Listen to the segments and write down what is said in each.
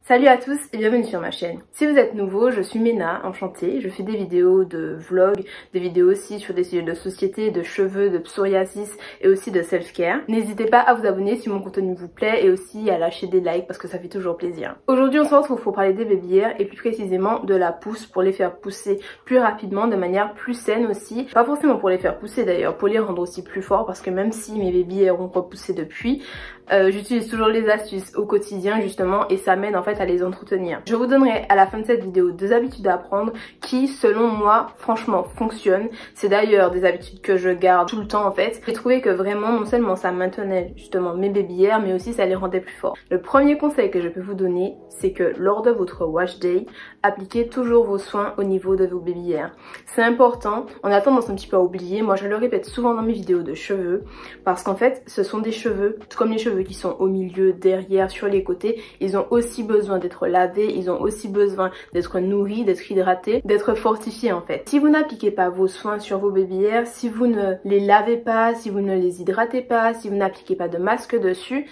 Salut à tous et bienvenue sur ma chaîne. Si vous êtes nouveau, je suis Ména, enchantée. Je fais des vidéos de vlog, des vidéos aussi sur des sujets de société, de cheveux, de psoriasis et aussi de self-care. N'hésitez pas à vous abonner si mon contenu vous plaît et aussi à lâcher des likes parce que ça fait toujours plaisir. Aujourd'hui on se retrouve pour parler des baby hairs et plus précisément de la pousse pour les faire pousser plus rapidement, de manière plus saine aussi. Pas forcément pour les faire pousser d'ailleurs, pour les rendre aussi plus forts parce que même si mes baby hairs ont repoussé depuis, j'utilise toujours les astuces au quotidien justement et ça m'aide en fait à les entretenir. Je vous donnerai à la fin de cette vidéo 2 habitudes à apprendre qui selon moi franchement fonctionnent. C'est d'ailleurs des habitudes que je garde tout le temps en fait. J'ai trouvé que vraiment non seulement ça maintenait justement mes baby hairs mais aussi ça les rendait plus forts. Le premier conseil que je peux vous donner c'est que lors de votre wash day, appliquez toujours vos soins au niveau de vos baby hairs. C'est important, on a tendance un petit peu à oublier, moi je le répète souvent dans mes vidéos de cheveux parce qu'en fait ce sont des cheveux, tout comme les cheveux qui sont au milieu, derrière, sur les côtés, ils ont aussi besoin d'être lavés, ils ont aussi besoin d'être nourris, d'être hydratés, d'être fortifiés en fait. Si vous n'appliquez pas vos soins sur vos baby hairs, si vous ne les lavez pas, si vous ne les hydratez pas, si vous n'appliquez pas de masque dessus,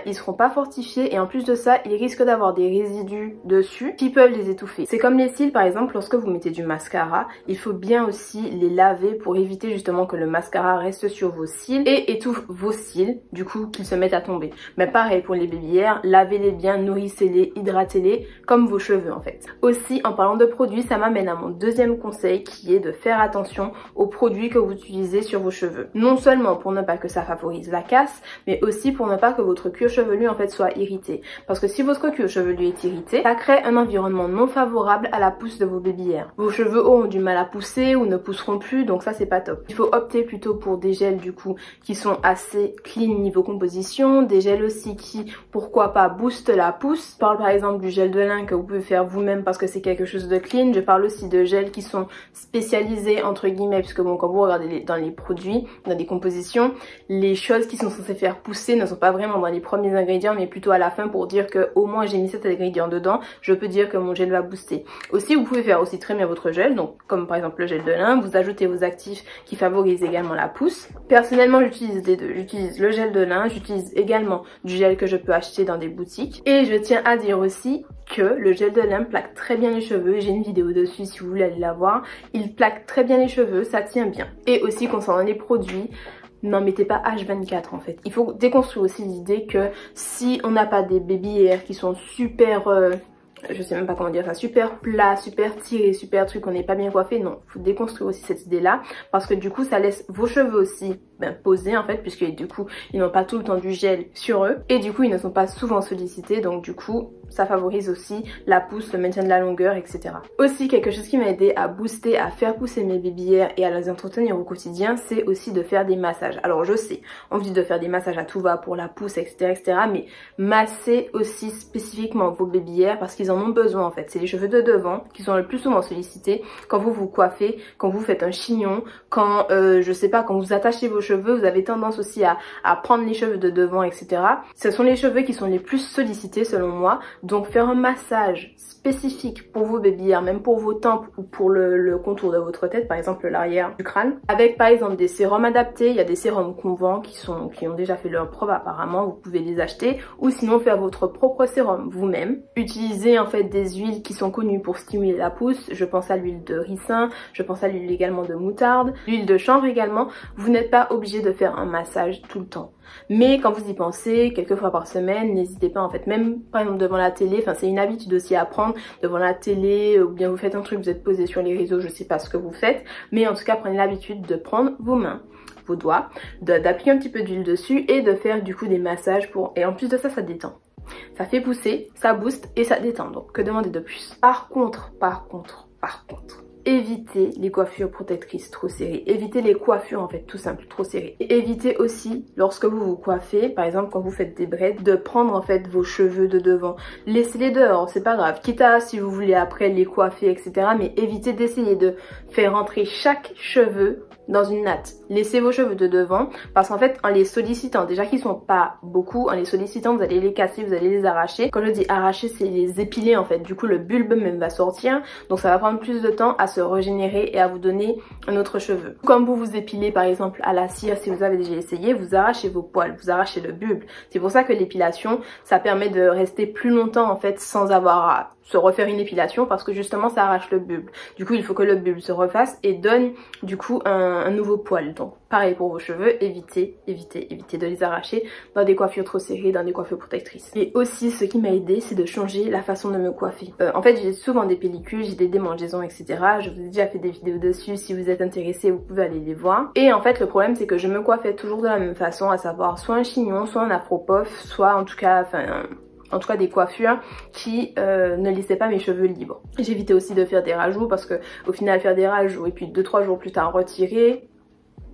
ils seront pas fortifiés et en plus de ça, ils risquent d'avoir des résidus dessus qui peuvent les étouffer. C'est comme les cils par exemple, lorsque vous mettez du mascara, il faut bien aussi les laver pour éviter justement que le mascara reste sur vos cils et étouffe vos cils, du coup qu'ils se mettent à tomber. Mais pareil pour les baby hairs, lavez-les bien, nourrissez-les, hydratez-les comme vos cheveux en fait. Aussi en parlant de produits, ça m'amène à mon deuxième conseil qui est de faire attention aux produits que vous utilisez sur vos cheveux. Non seulement pour ne pas que ça favorise la casse, mais aussi pour ne pas que votre cuir chevelu en fait soit irrité. Parce que si votre cuir chevelu est irrité, ça crée un environnement non favorable à la pousse de vos baby hairs. Vos cheveux auront du mal à pousser ou ne pousseront plus, donc ça c'est pas top. Il faut opter plutôt pour des gels du coup qui sont assez clean niveau composition, des gels aussi qui pourquoi pas boostent la pousse. Je parle par exemple du gel de lin que vous pouvez faire vous-même parce que c'est quelque chose de clean. Je parle aussi de gels qui sont spécialisés entre guillemets puisque bon, quand vous regardez dans les produits, dans les compositions, les choses qui sont censées faire pousser ne sont pas vraiment dans les premiers ingrédients mais plutôt à la fin pour dire que au moins j'ai mis cet ingrédient dedans, je peux dire que mon gel va booster. Aussi vous pouvez faire aussi très bien votre gel, donc comme par exemple le gel de lin, vous ajoutez vos actifs qui favorisent également la pousse. Personnellement j'utilise les deux, j'utilise le gel de lin, j'utilise également du gel que je peux acheter dans des boutiques et je tiens à dire aussi que le gel de lin plaque très bien les cheveux, j'ai une vidéo dessus si vous voulez aller la voir, il plaque très bien les cheveux, ça tient bien. Et aussi concernant les produits, n'en mettez pas H24 en fait. Il faut déconstruire aussi l'idée que si on n'a pas des baby hairs qui sont super... je sais même pas comment dire ça, super plat, super tiré, super truc, on n'est pas bien coiffé, non, faut déconstruire aussi cette idée là parce que du coup ça laisse vos cheveux aussi poser en fait puisque du coup ils n'ont pas tout le temps du gel sur eux et du coup ils ne sont pas souvent sollicités donc du coup ça favorise aussi la pousse, le maintien de la longueur, etc. Aussi quelque chose qui m'a aidé à booster, à faire pousser mes baby hairs et à les entretenir au quotidien, c'est aussi de faire des massages. Alors je sais, on dit de faire des massages à tout va pour la pousse, etc. mais massez aussi spécifiquement vos baby hairs parce qu'ils en ont besoin en fait. C'est les cheveux de devant qui sont le plus souvent sollicités quand vous vous coiffez, quand vous faites un chignon, quand je sais pas, quand vous attachez vos cheveux, vous avez tendance aussi à prendre les cheveux de devant, etc. Ce sont les cheveux qui sont les plus sollicités selon moi. Donc faire un massage spécifique pour vos baby hairs, même pour vos tempes ou pour le contour de votre tête, par exemple l'arrière du crâne, avec par exemple des sérums adaptés. Il y a des sérums qu'on vend qui ont déjà fait leur preuve apparemment, vous pouvez les acheter ou sinon faire votre propre sérum vous-même. Utilisez en fait des huiles qui sont connues pour stimuler la pousse, je pense à l'huile de ricin, je pense à l'huile également de moutarde, l'huile de chanvre également. Vous n'êtes pas obligé de faire un massage tout le temps. Mais quand vous y pensez, quelques fois par semaine, n'hésitez pas en fait, même par exemple devant la télé, enfin c'est une habitude aussi à prendre, devant la télé ou bien vous faites un truc, vous êtes posé sur les réseaux, je sais pas ce que vous faites, mais en tout cas prenez l'habitude de prendre vos mains, vos doigts, d'appliquer un petit peu d'huile dessus et de faire du coup des massages et en plus de ça, ça détend. Ça fait pousser, ça booste et ça détend, donc que demander de plus? Par contre, évitez les coiffures protectrices trop serrées, évitez les coiffures en fait tout simple trop serrées. Et évitez aussi lorsque vous vous coiffez, par exemple quand vous faites des braids, de prendre en fait vos cheveux de devant, laissez-les dehors, c'est pas grave, quitte à si vous voulez après les coiffer etc, mais évitez d'essayer de faire entrer chaque cheveu dans une natte. Laissez vos cheveux de devant parce qu'en fait en les sollicitant, déjà qu'ils sont pas beaucoup, en les sollicitant vous allez les casser, vous allez les arracher. Quand je dis arracher, c'est les épiler en fait. Du coup le bulbe même va sortir, donc ça va prendre plus de temps à se régénérer et à vous donner un autre cheveu. Comme vous vous épilez par exemple à la cire, si vous avez déjà essayé, vous arrachez vos poils, vous arrachez le bulbe. C'est pour ça que l'épilation, ça permet de rester plus longtemps en fait sans avoir à se refaire une épilation parce que justement ça arrache le bulbe. Du coup il faut que le bulbe se refasse et donne du coup un nouveau poil. Donc pareil pour vos cheveux, évitez de les arracher dans des coiffures trop serrées, dans des coiffures protectrices. Et aussi ce qui m'a aidé, c'est de changer la façon de me coiffer. En fait j'ai souvent des pellicules, j'ai des démangeaisons etc. Je vous ai déjà fait des vidéos dessus, si vous êtes intéressés vous pouvez aller les voir. Et en fait le problème c'est que je me coiffais toujours de la même façon, à savoir soit un chignon, soit un afro-puff, soit en tout cas des coiffures qui ne laissaient pas mes cheveux libres. J'évitais aussi de faire des rajouts parce que au final faire des rajouts et puis 2-3 jours plus tard retirer,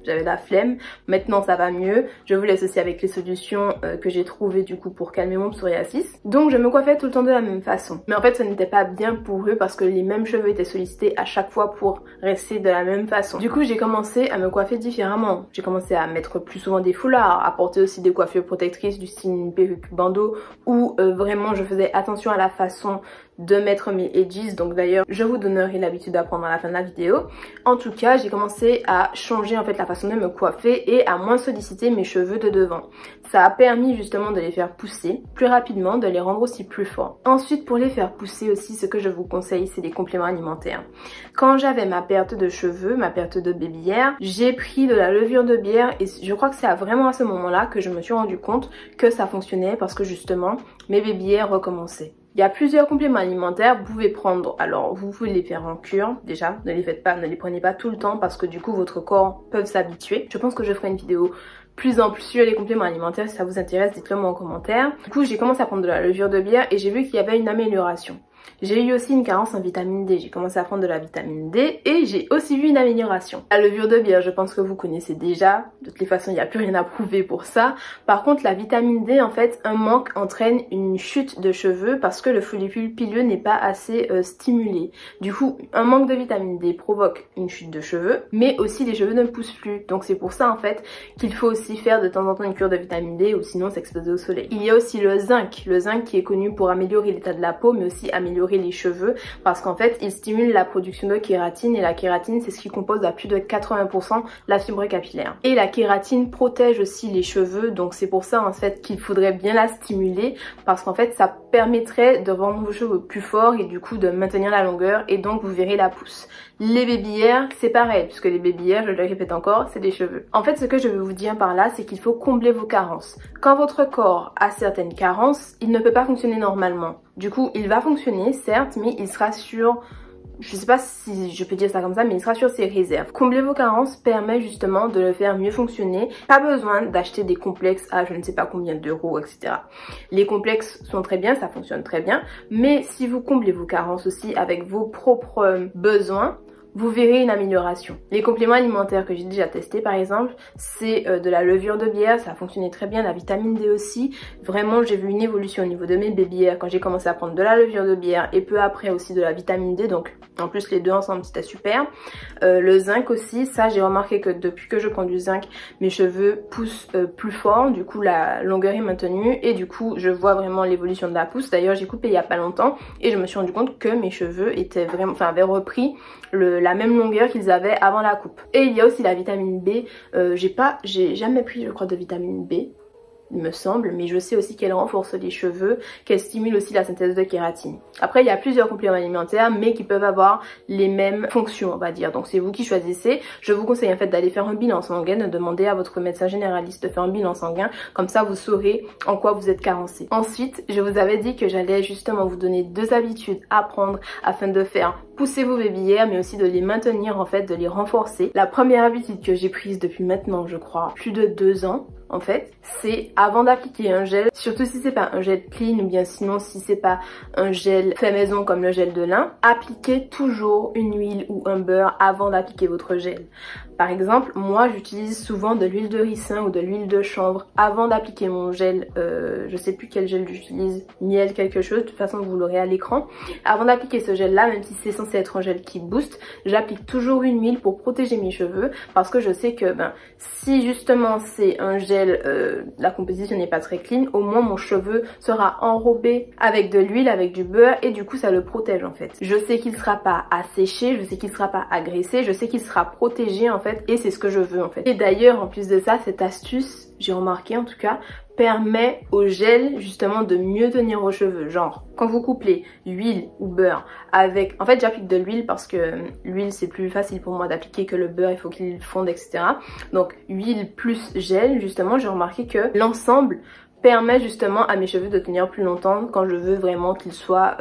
j'avais la flemme. Maintenant ça va mieux. Je vous laisse aussi avec les solutions que j'ai trouvées du coup pour calmer mon psoriasis. Donc je me coiffais tout le temps de la même façon. Mais en fait ce n'était pas bien pour eux parce que les mêmes cheveux étaient sollicités à chaque fois pour rester de la même façon. Du coup j'ai commencé à me coiffer différemment. J'ai commencé à mettre plus souvent des foulards, à porter aussi des coiffures protectrices du style une perruque bandeau où vraiment je faisais attention à la façon de mettre mes edges. Donc d'ailleurs je vous donnerai l'habitude d'apprendre à la fin de la vidéo. En tout cas j'ai commencé à changer en fait la façon de me coiffer et à moins solliciter mes cheveux de devant. Ça a permis justement de les faire pousser plus rapidement, de les rendre aussi plus forts. Ensuite pour les faire pousser aussi, ce que je vous conseille c'est des compléments alimentaires. Quand j'avais ma perte de cheveux, ma perte de baby hair, j'ai pris de la levure de bière et je crois que c'est vraiment à ce moment là que je me suis rendu compte que ça fonctionnait parce que justement mes baby hair recommençaient. Il y a plusieurs compléments alimentaires, vous pouvez prendre, alors vous pouvez les faire en cure, déjà, ne les faites pas, ne les prenez pas tout le temps parce que du coup votre corps peut s'habituer. Je pense que je ferai une vidéo plus ample sur les compléments alimentaires, si ça vous intéresse, dites-le moi en commentaire. Du coup j'ai commencé à prendre de la levure de bière et j'ai vu qu'il y avait une amélioration. J'ai eu aussi une carence en vitamine D, j'ai commencé à prendre de la vitamine D et j'ai aussi vu une amélioration. La levure de bière, je pense que vous connaissez déjà, de toutes les façons il n'y a plus rien à prouver pour ça. Par contre la vitamine D, en fait, un manque entraîne une chute de cheveux parce que le follicule pileux n'est pas assez stimulé. Du coup, un manque de vitamine D provoque une chute de cheveux, mais aussi les cheveux ne poussent plus. Donc c'est pour ça en fait qu'il faut aussi faire de temps en temps une cure de vitamine D ou sinon s'exposer au soleil. Il y a aussi le zinc qui est connu pour améliorer l'état de la peau mais aussi améliorer les cheveux parce qu'en fait il stimule la production de kératine et la kératine c'est ce qui compose à plus de 80% la fibre capillaire. Et la kératine protège aussi les cheveux donc c'est pour ça en fait qu'il faudrait bien la stimuler parce qu'en fait ça permettrait de rendre vos cheveux plus forts et du coup de maintenir la longueur et donc vous verrez la pousse. Les baby hair c'est pareil puisque les baby hair, je le répète encore, c'est des cheveux. En fait ce que je veux vous dire par là c'est qu'il faut combler vos carences. Quand votre corps a certaines carences, il ne peut pas fonctionner normalement. Du coup il va fonctionner certes mais il sera sur, je sais pas si je peux dire ça comme ça, mais il sera sur ses réserves. Combler vos carences permet justement de le faire mieux fonctionner. Pas besoin d'acheter des complexes à je ne sais pas combien d'euros, etc. Les complexes sont très bien, ça fonctionne très bien. Mais si vous comblez vos carences aussi avec vos propres besoins, vous verrez une amélioration. Les compléments alimentaires que j'ai déjà testés par exemple, c'est de la levure de bière, ça a fonctionné très bien, la vitamine D aussi. Vraiment j'ai vu une évolution au niveau de mes baby hair quand j'ai commencé à prendre de la levure de bière et peu après aussi de la vitamine D, donc en plus les deux ensemble c'était super. Le zinc aussi, ça j'ai remarqué que depuis que je prends du zinc, mes cheveux poussent plus fort, du coup la longueur est maintenue et du coup je vois vraiment l'évolution de la pousse. D'ailleurs j'ai coupé il y a pas longtemps et je me suis rendu compte que mes cheveux étaient vraiment, enfin avaient repris la même longueur qu'ils avaient avant la coupe. Et il y a aussi la vitamine B, j'ai jamais pris je crois de vitamine B il me semble, mais je sais aussi qu'elle renforce les cheveux, qu'elle stimule aussi la synthèse de kératine. Après il y a plusieurs compléments alimentaires mais qui peuvent avoir les mêmes fonctions on va dire, donc c'est vous qui choisissez. Je vous conseille en fait d'aller faire un bilan sanguin, de demander à votre médecin généraliste de faire un bilan sanguin, comme ça vous saurez en quoi vous êtes carencé. Ensuite je vous avais dit que j'allais justement vous donner 2 habitudes à prendre afin de faire pousser vos baby hair mais aussi de les maintenir en fait, de les renforcer. La première habitude que j'ai prise depuis maintenant je crois plus de 2 ans en fait, c'est avant d'appliquer un gel, surtout si c'est pas un gel clean ou bien sinon si c'est pas un gel fait maison comme le gel de lin, appliquez toujours une huile ou un beurre avant d'appliquer votre gel. Par exemple, moi j'utilise souvent de l'huile de ricin ou de l'huile de chanvre avant d'appliquer mon gel, je sais plus quel gel j'utilise, miel quelque chose, de toute façon vous l'aurez à l'écran. Avant d'appliquer ce gel là, même si c'est censé censé être un gel qui booste, j'applique toujours une huile pour protéger mes cheveux parce que je sais que si justement c'est un gel, la composition n'est pas très clean, au moins mon cheveu sera enrobé avec de l'huile, avec du beurre et du coup ça le protège en fait. Je sais qu'il sera pas asséché, je sais qu'il sera pas agressé, je sais qu'il sera protégé en fait et c'est ce que je veux en fait. Et d'ailleurs en plus de ça, cette astuce, j'ai remarqué en tout cas, permet au gel justement de mieux tenir vos cheveux. Genre quand vous couplez huile ou beurre avec... En fait j'applique de l'huile parce que l'huile c'est plus facile pour moi d'appliquer que le beurre, il faut qu'il fonde etc. Donc huile plus gel, justement j'ai remarqué que l'ensemble permet justement à mes cheveux de tenir plus longtemps quand je veux vraiment qu'ils soient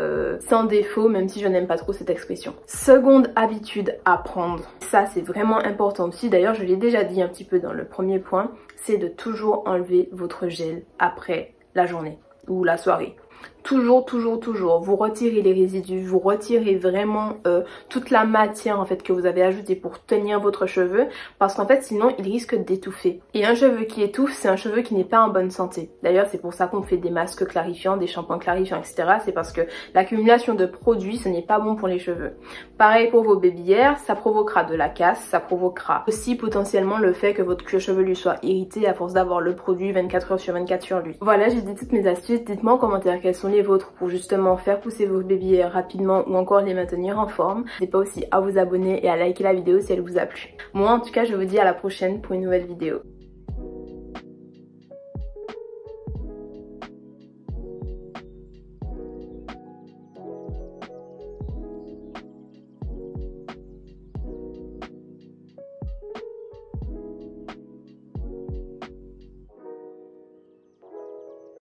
sans défaut, même si je n'aime pas trop cette expression. Seconde habitude à prendre, ça c'est vraiment important aussi, d'ailleurs je l'ai déjà dit un petit peu dans le premier point, c'est de toujours enlever votre gel après la journée ou la soirée. Toujours, toujours, toujours, vous retirez les résidus, vous retirez vraiment toute la matière en fait que vous avez ajoutée pour tenir votre cheveu parce qu'en fait sinon il risque d'étouffer. Et un cheveu qui étouffe, c'est un cheveu qui n'est pas en bonne santé. D'ailleurs c'est pour ça qu'on fait des masques clarifiants, des shampoings clarifiants etc. C'est parce que l'accumulation de produits ce n'est pas bon pour les cheveux. Pareil pour vos baby hairs, ça provoquera de la casse, ça provoquera aussi potentiellement le fait que votre cuir chevelu soit irrité à force d'avoir le produit 24 heures sur 24 sur lui. Voilà, j'ai dit toutes mes astuces, dites-moi en commentaire quelles sont les vôtres pour justement faire pousser vos baby hairs rapidement ou encore les maintenir en forme. N'hésitez pas aussi à vous abonner et à liker la vidéo si elle vous a plu. Moi en tout cas je vous dis à la prochaine pour une nouvelle vidéo.